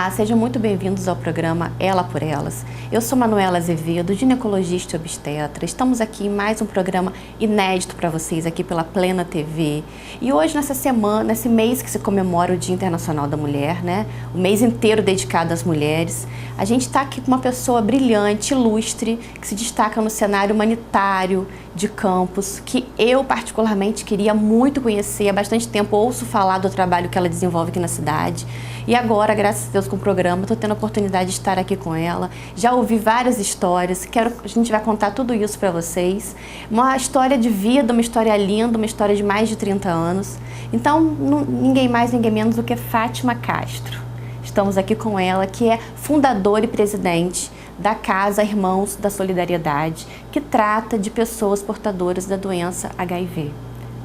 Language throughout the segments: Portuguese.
Olá, sejam muito bem-vindos ao programa Ela por Elas. Eu sou Manuela Azevedo, ginecologista e obstetra. Estamos aqui em mais um programa inédito para vocês aqui pela Plena TV. E hoje, nessa semana, nesse mês que se comemora o Dia Internacional da Mulher, né? O mês inteiro dedicado às mulheres, a gente está aqui com uma pessoa brilhante, ilustre, que se destaca no cenário humanitário de Campos, que eu particularmente queria muito conhecer. Há bastante tempo ouço falar do trabalho que ela desenvolve aqui na cidade. E agora, graças a Deus, com o programa, estou tendo a oportunidade de estar aqui com ela. Já ouvi várias histórias, a gente vai contar tudo isso para vocês. Uma história de vida, uma história linda, uma história de mais de 30 anos. Então, ninguém mais, ninguém menos do que Fátima Castro. Estamos aqui com ela, que é fundadora e presidente da Casa Irmãos da Solidariedade, que trata de pessoas portadoras da doença HIV.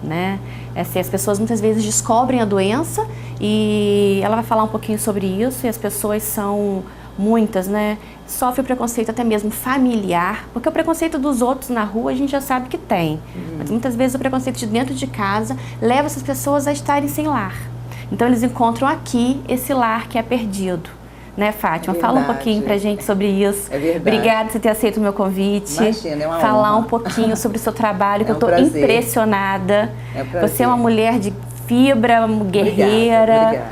Né? As pessoas muitas vezes descobrem a doença e ela vai falar um pouquinho sobre isso, e as pessoas são muitas, né? Sofrem preconceito até mesmo familiar, porque o preconceito dos outros na rua a gente já sabe que tem, mas muitas vezes o preconceito de dentro de casa leva essas pessoas a estarem sem lar. Então eles encontram aqui esse lar que é perdido. Né, Fátima? Fala um pouquinho pra gente sobre isso. É verdade. Obrigada por você ter aceito o meu convite. Imagina, é uma Falar honra. um pouquinho sobre o seu trabalho, que eu estou prazer. impressionada. É um prazer. Você é uma mulher de fibra, guerreira.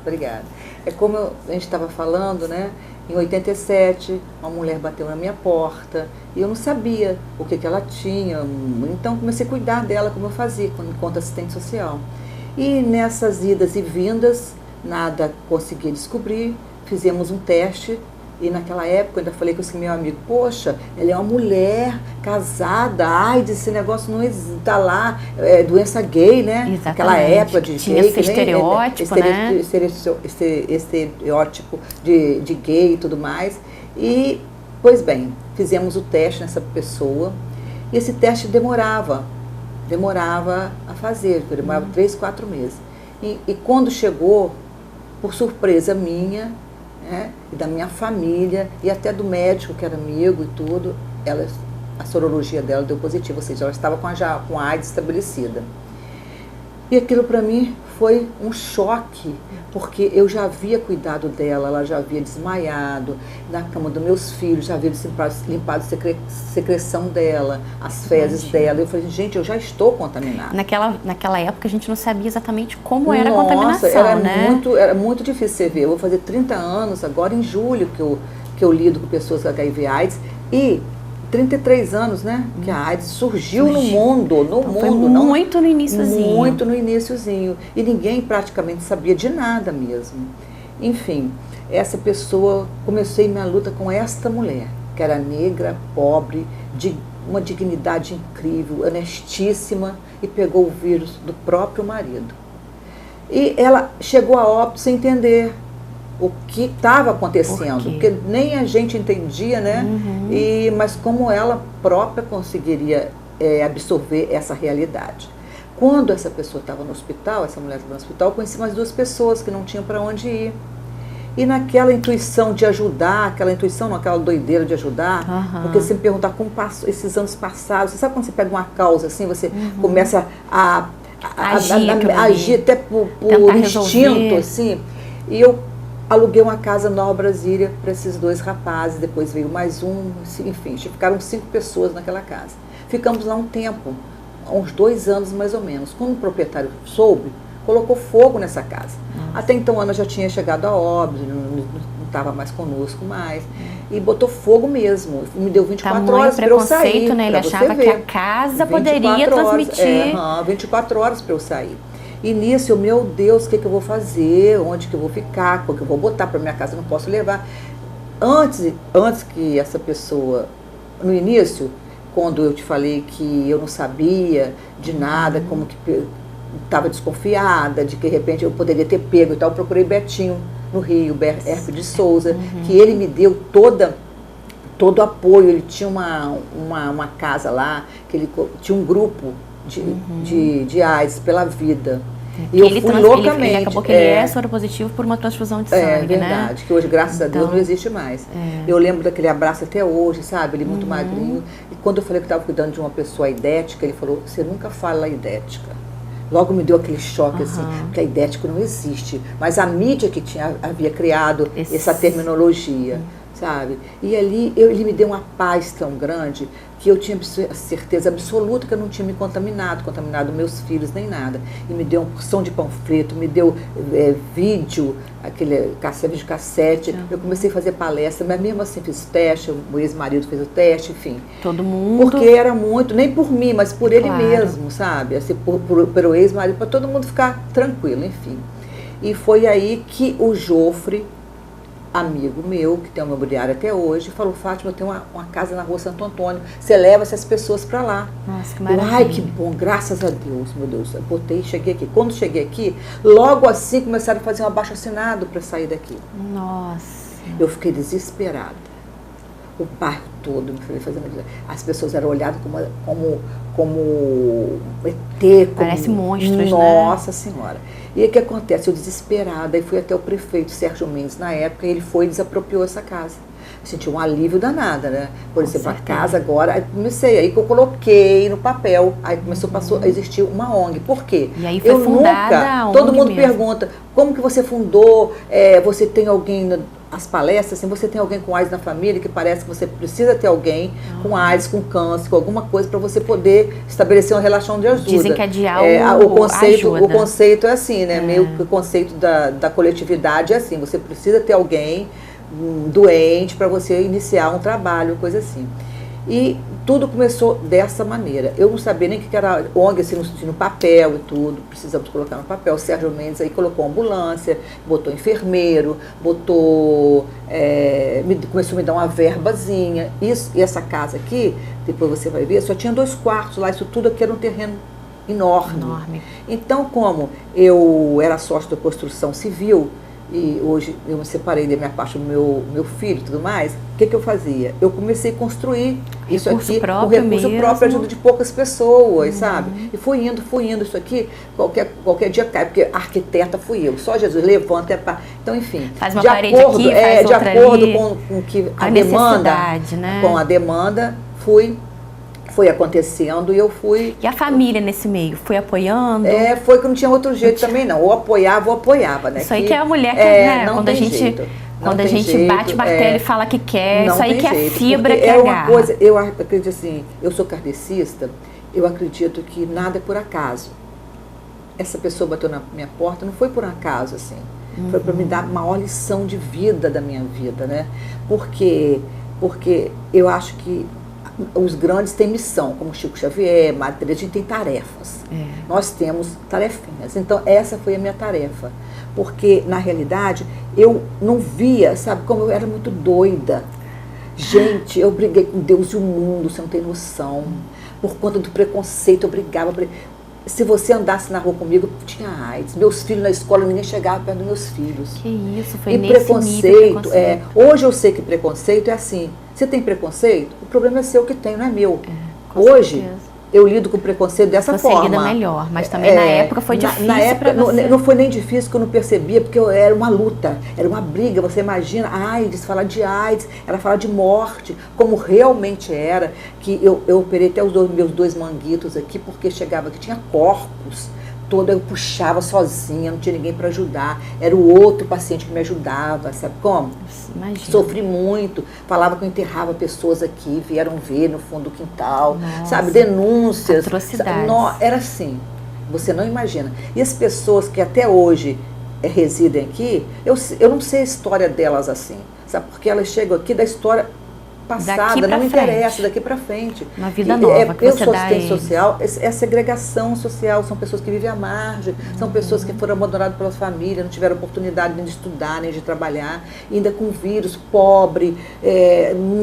Obrigada. É como a gente estava falando, né? Em 87, uma mulher bateu na minha porta e eu não sabia o que ela tinha. Então comecei a cuidar dela como eu fazia, enquanto assistente social. E nessas idas e vindas, nada consegui descobrir, fizemos um teste e naquela época eu ainda falei com esse meu amigo, poxa, ela é uma mulher casada, AIDS, esse negócio não está lá, é doença gay, né? Exatamente. Aquela época de tinha gay, esse estereótipo, né? Estereótipo de gay e tudo mais. E, pois bem, fizemos o teste nessa pessoa e esse teste demorava a fazer, demorava 3, 4 meses. E quando chegou, por surpresa minha, né, e da minha família, e até do médico que era amigo e tudo, a sorologia dela deu positivo, ou seja, ela estava com a AIDS estabelecida. E aquilo para mim foi um choque, porque eu já havia cuidado dela, ela já havia desmaiado, na cama dos meus filhos, já havia limpado a secreção dela, as fezes dela. Eu falei, gente, eu já estou contaminada. Naquela época a gente não sabia exatamente como era a contaminação, né? Era muito difícil você ver. Eu vou fazer 30 anos agora em julho que eu lido com pessoas com HIV AIDS e 33 anos, né? Que a AIDS surgiu no mundo. Foi muito no iniciozinho. Muito no iniciozinho. E ninguém praticamente sabia de nada mesmo. Enfim, essa pessoa, comecei minha luta com esta mulher, que era negra, pobre, de uma dignidade incrível, honestíssima, e pegou o vírus do próprio marido. E ela chegou a óbito sem entender o que estava acontecendo, porque nem a gente entendia, né? Mas como ela própria conseguiria absorver essa realidade. Quando essa pessoa estava no hospital, essa mulher estava no hospital, eu conheci mais 2 pessoas que não tinham para onde ir. E naquela intuição de ajudar, aquela doideira de ajudar, porque você me perguntar como passou esses anos passados, você sabe quando você pega uma causa assim, você começa a agir até por instinto, assim, e eu aluguei uma casa em Nova Brasília para esses 2 rapazes, depois veio mais um, enfim, ficaram 5 pessoas naquela casa. Ficamos lá um tempo, uns 2 anos mais ou menos. Quando o proprietário soube, colocou fogo nessa casa. Até então a Ana já tinha chegado a óbito, não estava mais conosco mais, e botou fogo mesmo. Me deu 24 horas para eu sair. Né? Ele achava que a casa poderia transmitir. 24 horas para eu sair. E nisso, meu Deus, o que eu vou fazer? Onde que eu vou ficar? O que eu vou botar para minha casa? Eu não posso levar. Antes que essa pessoa, no início, quando eu te falei que eu não sabia de nada, como que estava desconfiada, de que de repente eu poderia ter pego e tal, eu procurei Betinho no Rio, Herpe de Souza, que ele me deu todo o apoio. Ele tinha uma casa lá, que ele tinha um grupo de AIDS pela vida. E eu fui loucamente. Ele acabou que ele é soropositivo por uma transfusão de sangue, né? É verdade, que hoje, graças a Deus, não existe mais. Eu lembro daquele abraço até hoje, sabe? Ele muito magrinho. E quando eu falei que estava cuidando de uma pessoa aidética, ele falou, você nunca fala aidética. Logo me deu aquele choque, assim, porque a idético não existe. Mas a mídia que havia criado essa terminologia, sabe? E ali ele me deu uma paz tão grande que eu tinha certeza absoluta que eu não tinha me contaminado meus filhos, nem nada. E me deu uma porção de panfleto, me deu vídeo, aquele vídeo cassete. Eu comecei a fazer palestra, mas mesmo assim fiz teste, o ex-marido fez o teste, enfim. Todo mundo. Porque era muito, nem por mim, mas por ele mesmo, sabe? Assim, pelo ex-marido, para todo mundo ficar tranquilo, enfim. E foi aí que o Jofre, amigo meu, que tem uma imobiliária até hoje, falou: Fátima, eu tenho uma casa na rua Santo Antônio, você leva essas pessoas para lá. Nossa, que maravilha. Ai, que bom, graças a Deus, meu Deus. Eu botei, cheguei aqui. Quando cheguei aqui, logo assim começaram a fazer um abaixo-assinado para sair daqui. Nossa. Eu fiquei desesperada. O bairro todo me fez fazer uma... As pessoas eram olhadas como ET, como... Parece monstros, Nossa Senhora. E aí o que acontece? Eu desesperada, e fui até o prefeito Sérgio Mendes na época, e ele foi e desapropriou essa casa. Eu senti um alívio danado, né? Por exemplo, a casa agora, aí comecei, aí que eu coloquei no papel, aí passou a existir uma ONG. Por quê? E aí foi fundada a ONG todo mundo mesmo. Pergunta, como que você fundou, você tem alguém... As palestras, assim, você tem alguém com AIDS na família, que parece que você precisa ter alguém com AIDS, com câncer, com alguma coisa para você poder estabelecer uma relação de ajuda. Dizem que é de algo o conceito é assim, né? Meio que o conceito da coletividade é assim, você precisa ter alguém doente para você iniciar um trabalho, coisa assim. E tudo começou dessa maneira. Eu não sabia nem o que era ONG, assim, no papel e tudo, precisamos colocar no papel. O Sérgio Mendes aí colocou ambulância, botou enfermeiro, começou a me dar uma verbazinha. E essa casa aqui, depois você vai ver, só tinha 2 quartos lá, isso tudo aqui era um terreno enorme. Então, como eu era sócio da construção civil, e hoje eu me separei da minha parte do meu filho e tudo mais, o que eu fazia? Eu comecei a construir isso aqui com recurso próprio, ajuda de poucas pessoas, sabe? E fui indo, isso aqui, qualquer dia cai, porque arquiteta fui eu, só Jesus levanta, então enfim. Faz uma parede aqui, faz outra de acordo ali, com que a demanda, né? Com a demanda, foi acontecendo e eu fui... E a família nesse meio? Foi apoiando? Foi que não tinha outro jeito também, não. Ou apoiava, né? Isso aí que é a mulher que, né? Quando a gente bate o martelo e fala que quer, isso aí que é fibra, que é uma coisa, eu acredito assim, eu sou kardecista, eu acredito que nada é por acaso. Essa pessoa bateu na minha porta, não foi por acaso, assim. Foi para me dar a maior lição de vida da minha vida, né? Porque eu acho que os grandes têm missão, como Chico Xavier, Madre Teresa, a gente tem tarefas. Nós temos tarefinhas. Então, essa foi a minha tarefa. Porque, na realidade, eu não via, sabe, como eu era muito doida. Gente, eu briguei com Deus e o mundo, você não tem noção. Por conta do preconceito, eu brigava. Se você andasse na rua comigo, tinha AIDS. Meus filhos na escola, ninguém chegava perto dos meus filhos. Que isso, foi nesse preconceito. Hoje eu sei que preconceito é assim. Você tem preconceito? O problema é seu que tem, não é meu. Hoje, eu lido com preconceito dessa forma. Você lida melhor, mas também na época foi difícil. Na época não foi nem difícil, que eu não percebia, porque era uma luta, era uma briga. Você imagina, AIDS, falar de AIDS, ela fala de morte, como realmente era, que eu operei até meus 2 manguitos aqui, porque chegava que tinha corpos, eu puxava sozinha, não tinha ninguém para ajudar, era o outro paciente que me ajudava, sabe como? Imagina. Sofri muito, falava que eu enterrava pessoas aqui, vieram ver no fundo do quintal, Nossa, sabe, denúncias. Atrocidades. Era assim, você não imagina. E as pessoas que até hoje residem aqui, eu não sei a história delas assim, sabe, porque elas chegam aqui da história passada, não me interessa, daqui para frente. Uma vida nova que você dá. Assistente social, é segregação social, são pessoas que vivem à margem, são pessoas que foram abandonadas pelas famílias, não tiveram oportunidade nem de estudar, nem de trabalhar, ainda com vírus, pobre,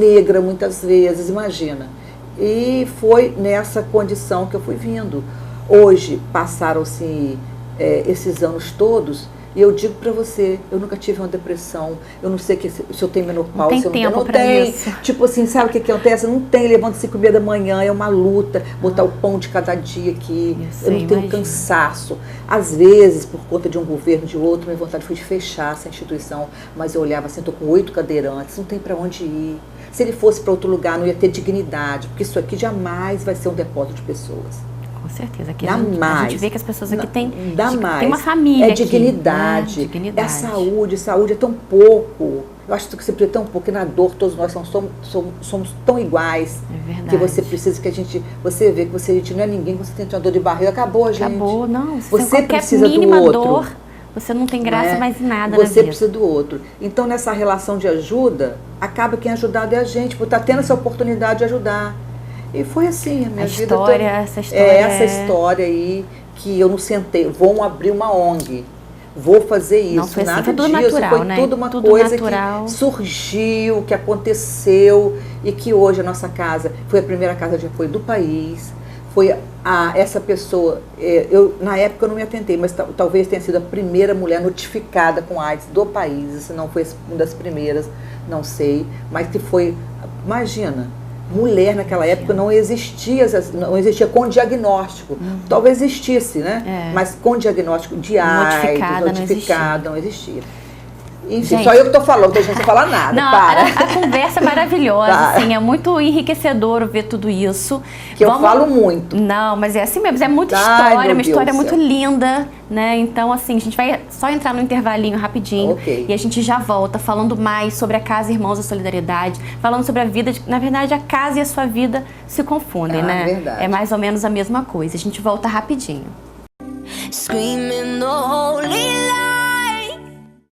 negra muitas vezes, imagina. E foi nessa condição que eu fui vindo. Hoje, passaram-se esses anos todos, e eu digo para você, eu nunca tive uma depressão, eu não sei se eu tenho menopausa, não tem tempo para isso. Tipo assim, sabe o que acontece? Não tem, levanto 5h30 da manhã, é uma luta, botar o pão de cada dia aqui, eu não tenho cansaço. Às vezes, por conta de um governo, de outro, minha vontade foi de fechar essa instituição, mas eu olhava assim, estou com 8 cadeirantes, não tem para onde ir. Se ele fosse para outro lugar, não ia ter dignidade, porque isso aqui jamais vai ser um depósito de pessoas. Com certeza. Aqui Dá a mais. gente vê que as pessoas aqui têm mais. uma família. É dignidade. Aqui, né? Dignidade. É saúde. Saúde é tão pouco. Eu acho que você precisa tão pouco, que na dor todos nós somos tão iguais. É verdade. Que você precisa que a gente. Você vê que a gente não é ninguém, quando você tem uma dor de barriga, acabou, gente. Acabou, não. Você qualquer precisa mínima do outro. dor, você não tem graça mais em nada na Você vida. precisa do outro. Então, nessa relação de ajuda, acaba quem ajudado é a gente, por estar tendo essa oportunidade de ajudar. E foi assim, a minha vida toda. Essa história. Essa história aí, que eu não sentei, vou abrir uma ONG, vou fazer isso. Não foi assim, nada foi tudo disso, natural, foi né? tudo uma Tudo coisa natural. que surgiu, que aconteceu, e que hoje a nossa casa foi a primeira casa de apoio do país. Foi essa pessoa, na época eu não me atentei, mas talvez tenha sido a primeira mulher notificada com AIDS do país, se não foi uma das primeiras, não sei, mas que foi, imagina, mulher naquela época não existia com diagnóstico, talvez existisse, né? Mas com diagnóstico de AIDS, notificada, não existia. Enfim, gente, só eu que estou falando, não precisa falar nada. Não, para. A conversa é maravilhosa, assim, é muito enriquecedor ver tudo isso. Que eu falo muito. Não, mas é assim mesmo, é muita história, uma história muito linda, né? Então, assim, a gente vai só entrar no intervalinho rapidinho e a gente já volta falando mais sobre a Casa Irmãos da Solidariedade, falando sobre a vida, na verdade, a casa e a sua vida se confundem, né? Verdade. É mais ou menos a mesma coisa. A gente volta rapidinho. Screaming the holy